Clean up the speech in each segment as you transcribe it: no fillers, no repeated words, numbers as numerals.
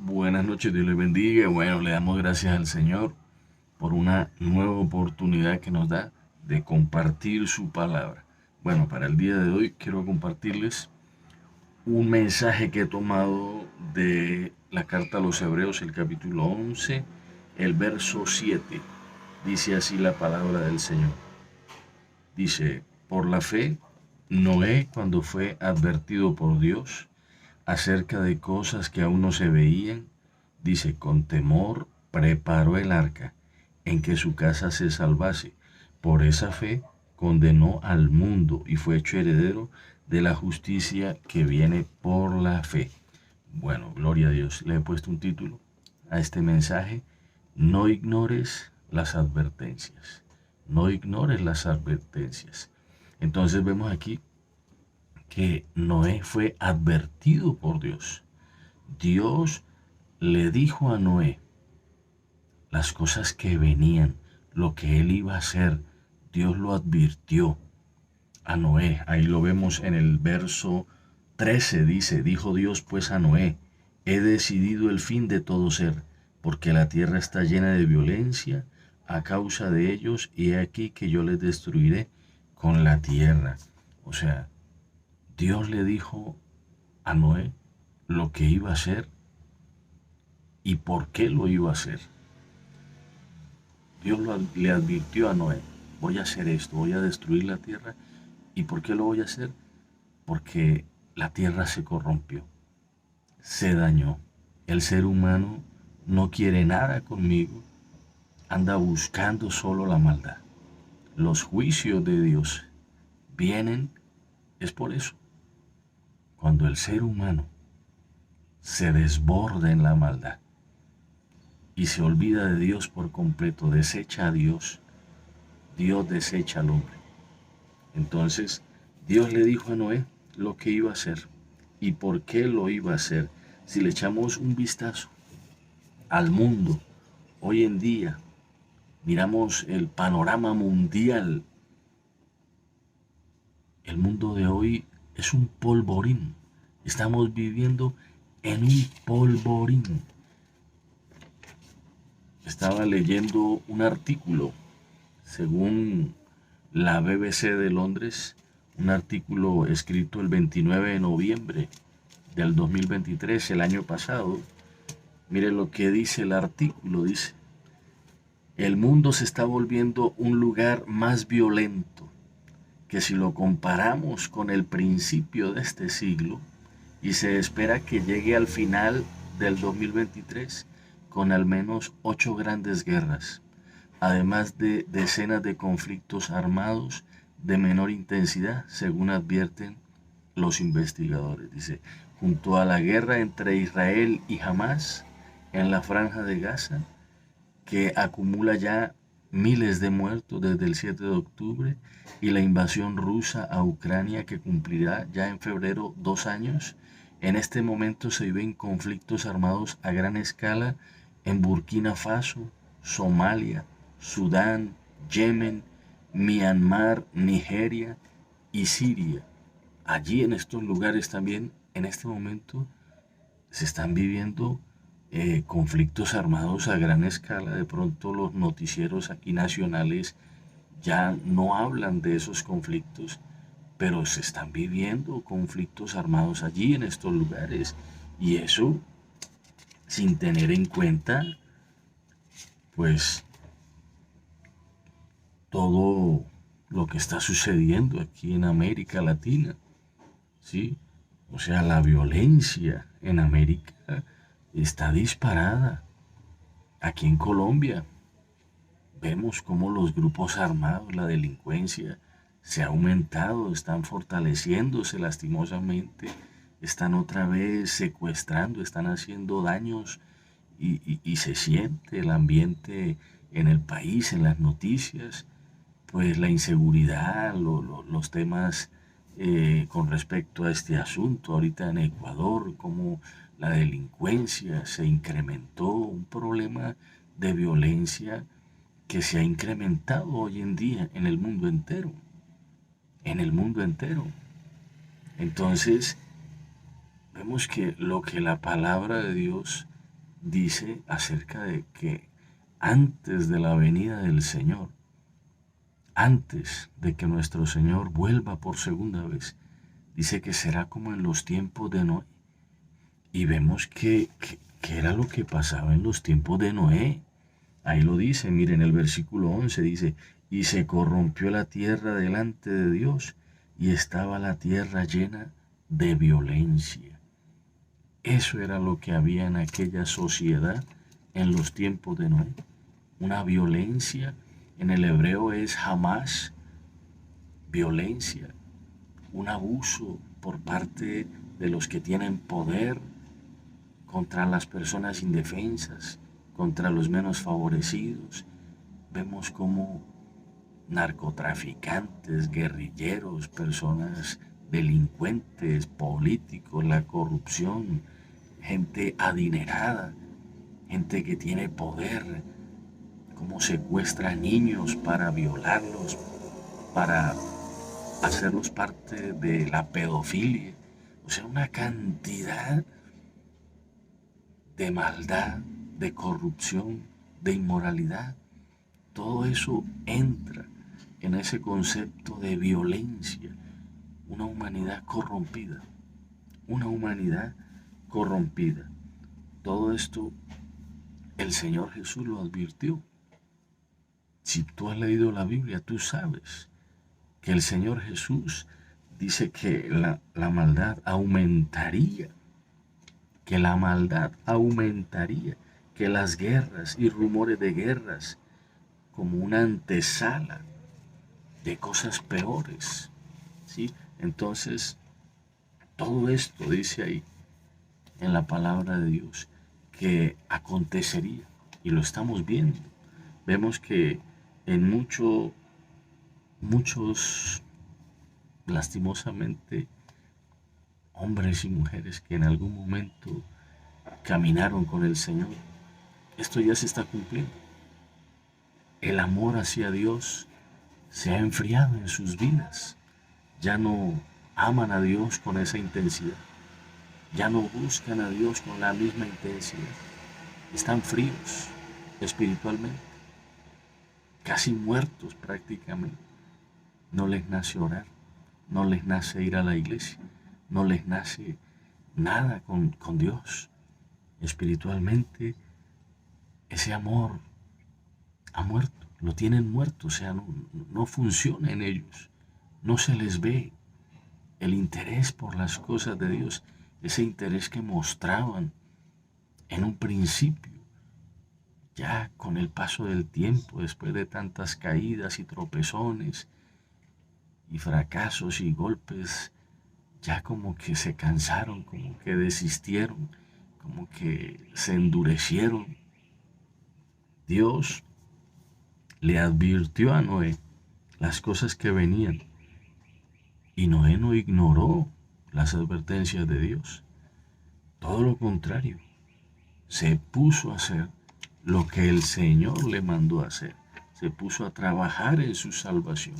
Buenas noches, Dios les bendiga. Bueno, le damos gracias al Señor por una nueva oportunidad que nos da de compartir su palabra. Bueno, para el día de hoy quiero compartirles un mensaje que he tomado de la carta a los Hebreos, el capítulo 11, el verso 7. Dice así la palabra del Señor. Dice, por la fe, Noé, cuando fue advertido por Dios acerca de cosas que aún no se veían, dice, con temor preparó el arca en que su casa se salvase. Por esa fe condenó al mundo y fue hecho heredero de la justicia que viene por la fe. Bueno, gloria a Dios. Le he puesto un título a este mensaje. No ignores las advertencias. No ignores las advertencias. Entonces vemos aquí que Noé fue advertido por Dios. Dios le dijo a Noé las cosas que venían, lo que él iba a hacer. Dios lo advirtió a Noé. Ahí lo vemos en el verso 13. Dice, dijo Dios pues a Noé, he decidido el fin de todo ser, porque la tierra está llena de violencia a causa de ellos, y he aquí que yo les destruiré con la tierra. O sea, Dios le dijo a Noé lo que iba a hacer y por qué lo iba a hacer. Le advirtió a Noé, voy a hacer esto, voy a destruir la tierra. ¿Y por qué lo voy a hacer? Porque la tierra se corrompió, se dañó. El ser humano no quiere nada conmigo, anda buscando solo la maldad. Los juicios de Dios vienen, es por eso. Cuando el ser humano se desborda en la maldad y se olvida de Dios por completo, desecha a Dios, Dios desecha al hombre. Entonces, Dios le dijo a Noé lo que iba a hacer y por qué lo iba a hacer. Si le echamos un vistazo al mundo, hoy en día, miramos el panorama mundial, el mundo de hoy es un polvorín. Estamos viviendo en un polvorín. Estaba leyendo un artículo, según la BBC de Londres, un artículo escrito el 29 de noviembre del 2023, el año pasado. Mire lo que dice el artículo, dice, el mundo se está volviendo un lugar más violento que si lo comparamos con el principio de este siglo, y se espera que llegue al final del 2023 con al menos 8 grandes guerras, además de decenas de conflictos armados de menor intensidad, según advierten los investigadores. Dice, junto a la guerra entre Israel y Hamás en la franja de Gaza, que acumula ya miles de muertos desde el 7 de octubre, y la invasión rusa a Ucrania, que cumplirá ya en febrero 2 años, en este momento se viven conflictos armados a gran escala en Burkina Faso, Somalia, Sudán, Yemen, Myanmar, Nigeria y Siria. Allí en estos lugares también, en este momento, se están viviendo conflictos armados a gran escala. De pronto los noticieros aquí nacionales ya no hablan de esos conflictos, pero se están viviendo conflictos armados allí en estos lugares. Y eso sin tener en cuenta, pues, todo lo que está sucediendo aquí en América Latina, ¿sí? O sea, la violencia en América está disparada. Aquí en Colombia vemos cómo los grupos armados, la delincuencia, se ha aumentado, están fortaleciéndose lastimosamente, están otra vez secuestrando, están haciendo daños y se siente el ambiente en el país, en las noticias, pues la inseguridad, los temas con respecto a este asunto ahorita en Ecuador, como la delincuencia se incrementó, un problema de violencia que se ha incrementado hoy en día en el mundo entero, en el mundo entero. Entonces, vemos que lo que la palabra de Dios dice acerca de que antes de la venida del Señor, antes de que nuestro Señor vuelva por segunda vez, dice que será como en los tiempos de Noé. Y vemos que era lo que pasaba en los tiempos de Noé. Ahí lo dice, miren el versículo 11, dice, y se corrompió la tierra delante de Dios, y estaba la tierra llena de violencia. Eso era lo que había en aquella sociedad en los tiempos de Noé. Una violencia, en el hebreo es jamás, violencia, un abuso por parte de los que tienen poder contra las personas indefensas, contra los menos favorecidos. Vemos como narcotraficantes, guerrilleros, personas delincuentes, políticos, la corrupción, gente adinerada, gente que tiene poder, como secuestra niños para violarlos, para hacerlos parte de la pedofilia. O sea, una cantidad de maldad, de corrupción, de inmoralidad. Todo eso entra en ese concepto de violencia, una humanidad corrompida, una humanidad corrompida. Todo esto el Señor Jesús lo advirtió. Si tú has leído la Biblia, tú sabes que el Señor Jesús dice que la maldad aumentaría, que la maldad aumentaría, que las guerras y rumores de guerras como una antesala de cosas peores, ¿sí? Entonces, todo esto dice ahí en la palabra de Dios que acontecería y lo estamos viendo. Vemos que en muchos, lastimosamente, hombres y mujeres que en algún momento caminaron con el Señor, esto ya se está cumpliendo. El amor hacia Dios se ha enfriado en sus vidas. Ya no aman a Dios con esa intensidad. Ya no buscan a Dios con la misma intensidad. Están fríos espiritualmente, casi muertos prácticamente. No les nace orar, no les nace ir a la iglesia, no les nace nada con Dios. Espiritualmente, ese amor ha muerto, lo tienen muerto, o sea, no funciona en ellos, no se les ve el interés por las cosas de Dios, ese interés que mostraban en un principio. Ya con el paso del tiempo, después de tantas caídas y tropezones y fracasos y golpes, ya como que se cansaron, como que desistieron, como que se endurecieron. Dios le advirtió a Noé las cosas que venían y Noé no ignoró las advertencias de Dios. Todo lo contrario, se puso a hacer lo que el Señor le mandó a hacer. Se puso a trabajar en su salvación.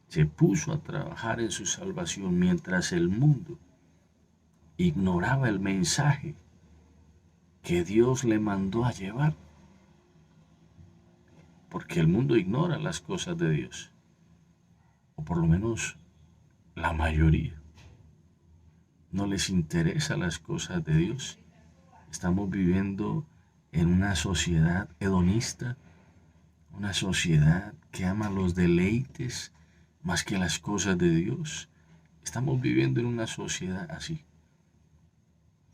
Se puso a trabajar en su salvación mientras el mundo ignoraba el mensaje que Dios le mandó a llevar. Porque el mundo ignora las cosas de Dios. O por lo menos la mayoría. No les interesa las cosas de Dios. Estamos viviendo en una sociedad hedonista, una sociedad que ama los deleites más que las cosas de Dios. Estamos viviendo en una sociedad así,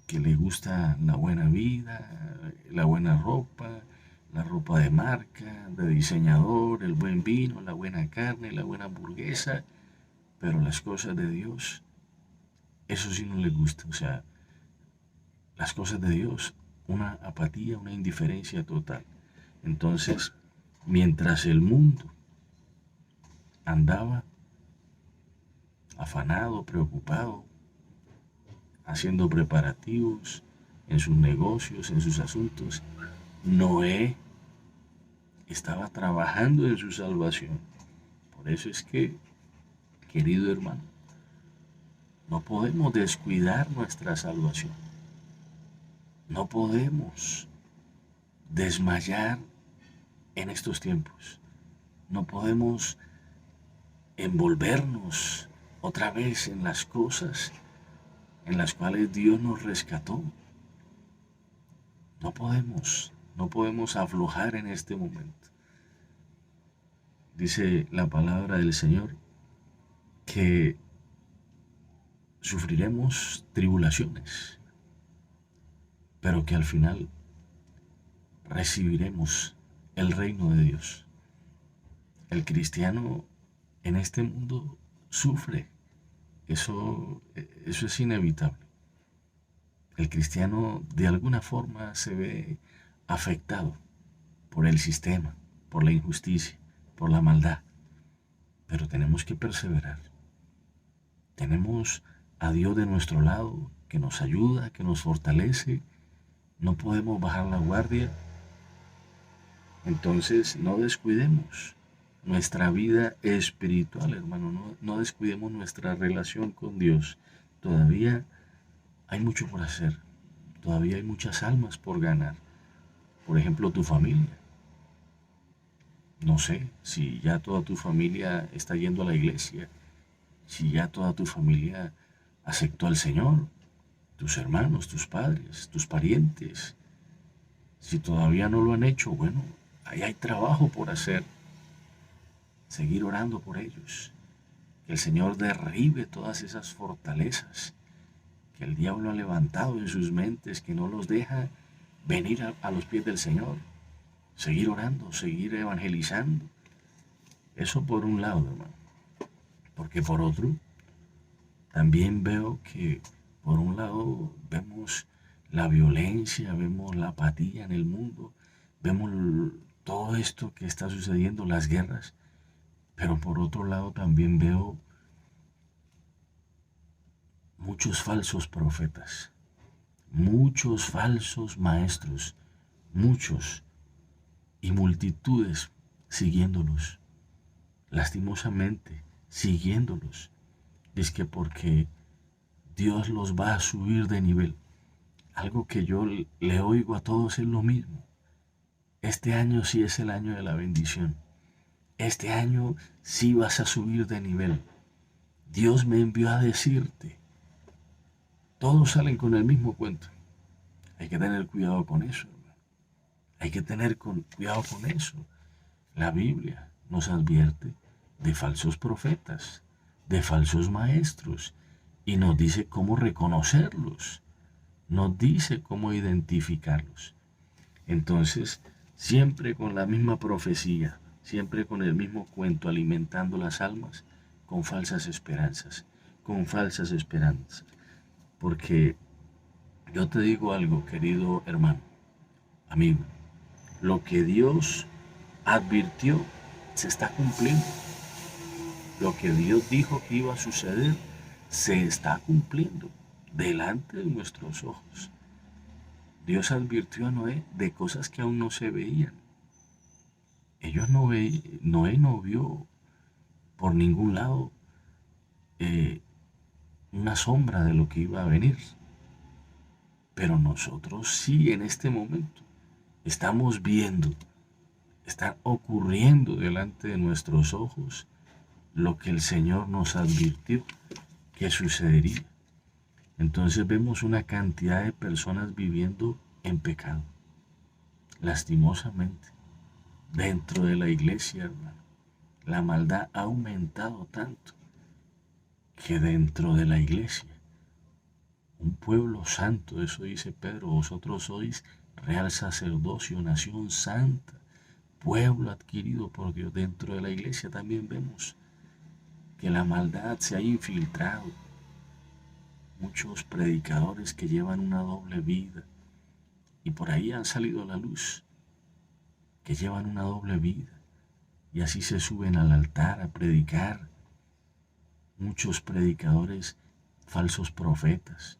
que le gusta la buena vida, la buena ropa, la ropa de marca, de diseñador, el buen vino, la buena carne, la buena hamburguesa, pero las cosas de Dios, eso sí no le gusta. O sea, las cosas de Dios, una apatía, una indiferencia total. Entonces, mientras el mundo andaba afanado, preocupado, haciendo preparativos en sus negocios, en sus asuntos, Noé estaba trabajando en su salvación. Por eso es que, querido hermano, no podemos descuidar nuestra salvación. No podemos desmayar en estos tiempos. No podemos envolvernos otra vez en las cosas en las cuales Dios nos rescató. No podemos aflojar en este momento. Dice la palabra del Señor que sufriremos tribulaciones, pero que al final recibiremos el reino de Dios. El cristiano en este mundo sufre, eso es inevitable. El cristiano de alguna forma se ve afectado por el sistema, por la injusticia, por la maldad, pero tenemos que perseverar. Tenemos a Dios de nuestro lado, que nos ayuda, que nos fortalece. No podemos bajar la guardia. Entonces no descuidemos nuestra vida espiritual, hermano. No descuidemos nuestra relación con Dios. Todavía hay mucho por hacer. Todavía hay muchas almas por ganar. Por ejemplo, tu familia. No sé si ya toda tu familia está yendo a la iglesia, si ya toda tu familia aceptó al Señor, tus hermanos, tus padres, tus parientes. Si todavía no lo han hecho, bueno, ahí hay trabajo por hacer. Seguir orando por ellos. Que el Señor derribe todas esas fortalezas que el diablo ha levantado en sus mentes, que no los deja venir a los pies del Señor. Seguir orando, seguir evangelizando. Eso por un lado, hermano. Porque por otro, también veo que por un lado vemos la violencia, vemos la apatía en el mundo, vemos todo esto que está sucediendo, las guerras, pero por otro lado también veo muchos falsos profetas, muchos falsos maestros, muchos y multitudes siguiéndolos, lastimosamente siguiéndolos. Es que porque Dios los va a subir de nivel. Algo que yo le oigo a todos es lo mismo. Este año sí es el año de la bendición. Este año sí vas a subir de nivel. Dios me envió a decirte. Todos salen con el mismo cuento. Hay que tener cuidado con eso, hermano. Hay que tener cuidado con eso. La Biblia nos advierte de falsos profetas, de falsos maestros, y nos dice cómo reconocerlos, nos dice cómo identificarlos. Entonces, siempre con la misma profecía, siempre con el mismo cuento, alimentando las almas con falsas esperanzas, con falsas esperanzas. Porque yo te digo algo, querido hermano, amigo, lo que Dios advirtió se está cumpliendo. Lo que Dios dijo que iba a suceder se está cumpliendo delante de nuestros ojos. Dios advirtió a Noé de cosas que aún no se veían. Noé no vio por ningún lado una sombra de lo que iba a venir. Pero nosotros sí en este momento estamos viendo, está ocurriendo delante de nuestros ojos lo que el Señor nos advirtió que sucedería. Entonces vemos una cantidad de personas viviendo en pecado, lastimosamente, dentro de la iglesia, hermano. La maldad ha aumentado tanto que dentro de la iglesia, un pueblo santo, eso dice Pedro, vosotros sois real sacerdocio, nación santa, pueblo adquirido por Dios. Dentro de la iglesia también vemos que la maldad se ha infiltrado. Muchos predicadores que llevan una doble vida y por ahí han salido a la luz, que llevan una doble vida y así se suben al altar a predicar. Muchos predicadores, falsos profetas,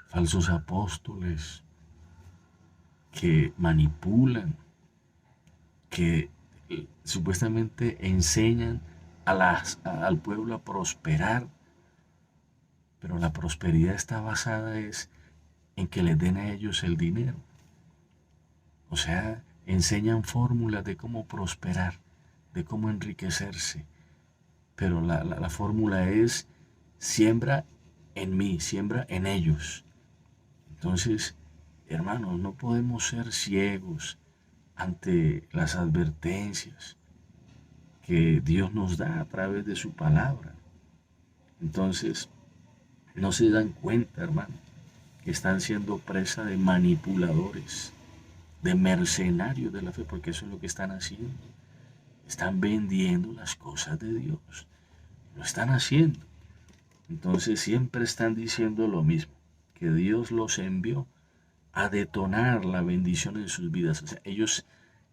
falsos apóstoles que manipulan, que supuestamente enseñan al pueblo a prosperar, pero la prosperidad está basada en que les den a ellos el dinero. O sea, enseñan fórmulas de cómo prosperar, de cómo enriquecerse. Pero la fórmula es siembra en mí, siembra en ellos. Entonces, hermanos, no podemos ser ciegos ante las advertencias que Dios nos da a través de su palabra. Entonces, no se dan cuenta, hermano, que están siendo presa de manipuladores, de mercenarios de la fe, porque eso es lo que están haciendo. Están vendiendo las cosas de Dios. Lo están haciendo. Entonces siempre están diciendo lo mismo, que Dios los envió a detonar la bendición en sus vidas. O sea, ellos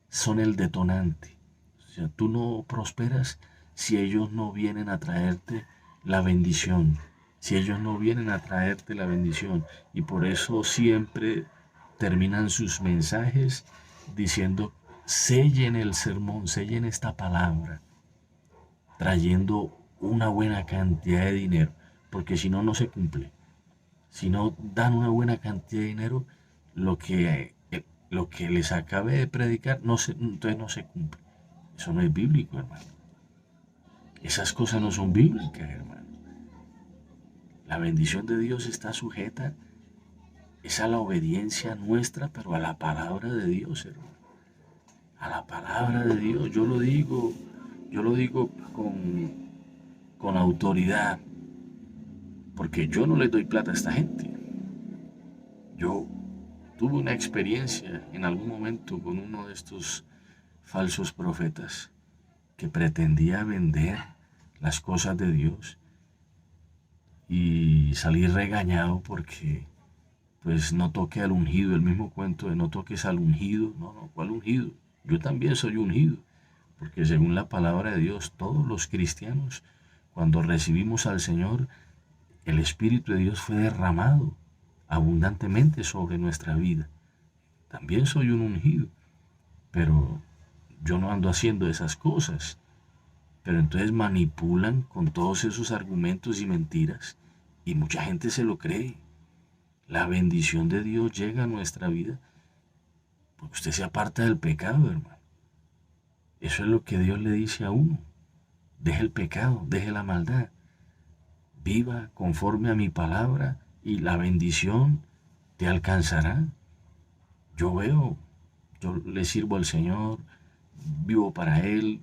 son el detonante. O sea, tú no prosperas si ellos no vienen a traerte la bendición. Si ellos no vienen a traerte la bendición. Y por eso siempre terminan sus mensajes diciendo, sellen el sermón, sellen esta palabra, trayendo una buena cantidad de dinero. Porque si no, no se cumple. Si no dan una buena cantidad de dinero, lo que les acabe de predicar, entonces no se cumple. Eso no es bíblico, hermano. Esas cosas no son bíblicas, hermano. La bendición de Dios está sujeta es a la obediencia nuestra, pero a la palabra de Dios, hermano. A la palabra de Dios. Yo lo digo con autoridad, porque yo no le doy plata a esta gente. Yo tuve una experiencia en algún momento con uno de estos falsos profetas que pretendía vender las cosas de Dios y salí regañado porque pues no toqué al ungido, el mismo cuento de no toques al ungido, no, ¿cuál ungido? Yo también soy ungido, porque según la palabra de Dios, todos los cristianos, cuando recibimos al Señor, el Espíritu de Dios fue derramado abundantemente sobre nuestra vida. También soy un ungido, pero yo no ando haciendo esas cosas. Pero entonces manipulan con todos esos argumentos y mentiras y mucha gente se lo cree. La bendición de Dios llega a nuestra vida porque usted se aparta del pecado, hermano. Eso es lo que Dios le dice a uno. Deje el pecado, deje la maldad. Viva conforme a mi palabra y la bendición te alcanzará. Yo veo, yo le sirvo al Señor, vivo para Él,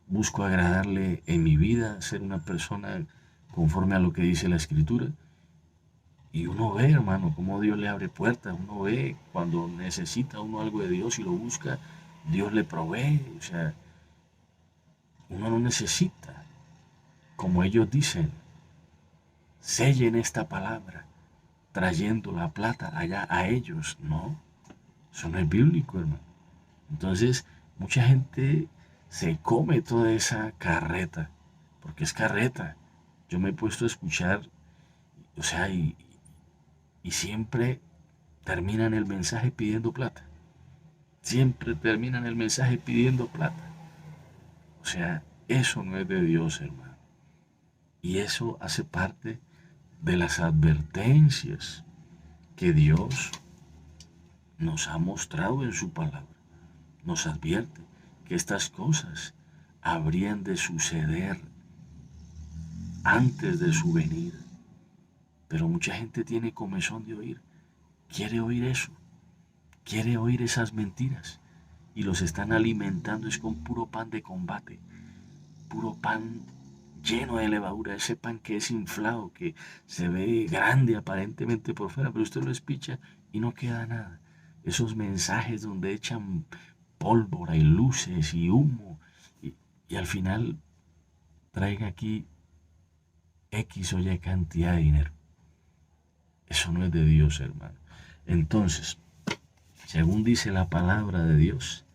busco agradarle en mi vida, ser una persona conforme a lo que dice la Escritura. Y uno ve, hermano, cómo Dios le abre puertas. Uno ve cuando necesita uno algo de Dios y lo busca, Dios le provee. O sea, uno no necesita, como ellos dicen, sellen esta palabra, trayendo la plata allá a ellos. No, eso no es bíblico, hermano. Entonces, mucha gente se come toda esa carreta, porque es carreta. Yo me he puesto a escuchar, o sea, y siempre terminan el mensaje pidiendo plata. Siempre terminan el mensaje pidiendo plata. O sea, eso no es de Dios, hermano. Y eso hace parte de las advertencias que Dios nos ha mostrado en su palabra. Nos advierte que estas cosas habrían de suceder antes de su venida. Pero mucha gente tiene comezón de oír. Quiere oír eso. Quiere oír esas mentiras. Y los están alimentando es con puro pan de combate. Puro pan lleno de levadura. Ese pan que es inflado, que se ve grande aparentemente por fuera, pero usted lo espicha y no queda nada. Esos mensajes donde echan pólvora y luces y humo. Y al final traiga aquí X o Y cantidad de dinero. Eso no es de Dios, hermano. Entonces, según dice la palabra de Dios,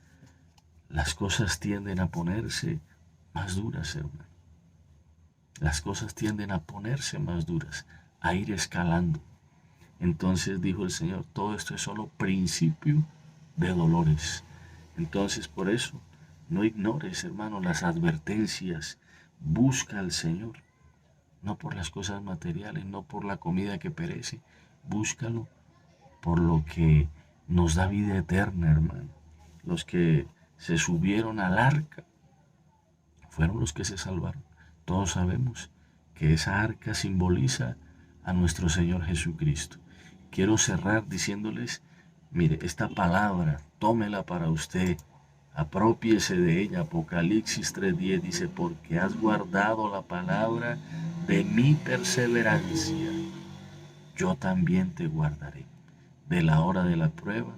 las cosas tienden a ponerse más duras, hermano. Las cosas tienden a ponerse más duras, a ir escalando. Entonces dijo el Señor, todo esto es solo principio de dolores. Entonces, por eso, no ignores, hermano, las advertencias. Busca al Señor. No por las cosas materiales, no por la comida que perece. Búscalo por lo que nos da vida eterna, hermano. Los que se subieron al arca fueron los que se salvaron. Todos sabemos que esa arca simboliza a nuestro Señor Jesucristo. Quiero cerrar diciéndoles, mire, esta palabra, tómela para usted, aprópiese de ella. Apocalipsis 3:10 dice, porque has guardado la palabra de mi perseverancia, yo también te guardaré. De la hora de la prueba,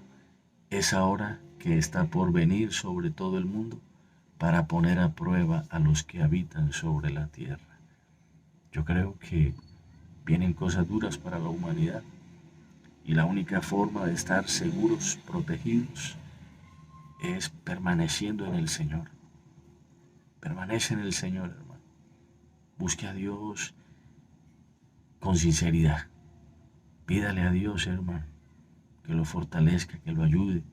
esa hora que está por venir sobre todo el mundo, para poner a prueba a los que habitan sobre la tierra. Yo creo que vienen cosas duras para la humanidad y la única forma de estar seguros, protegidos, es permaneciendo en el Señor. Permanece en el Señor, hermano. Busque a Dios con sinceridad. Pídale a Dios, hermano, que lo fortalezca, que lo ayude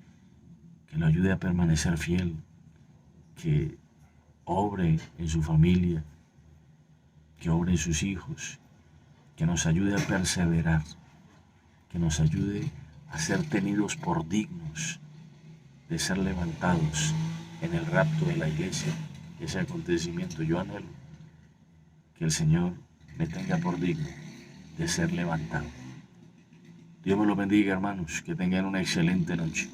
a permanecer fiel, que obre en su familia, que obre en sus hijos, que nos ayude a perseverar, que nos ayude a ser tenidos por dignos de ser levantados en el rapto de la iglesia, ese acontecimiento. Yo anhelo que el Señor me tenga por digno de ser levantado. Dios me lo bendiga, hermanos, que tengan una excelente noche.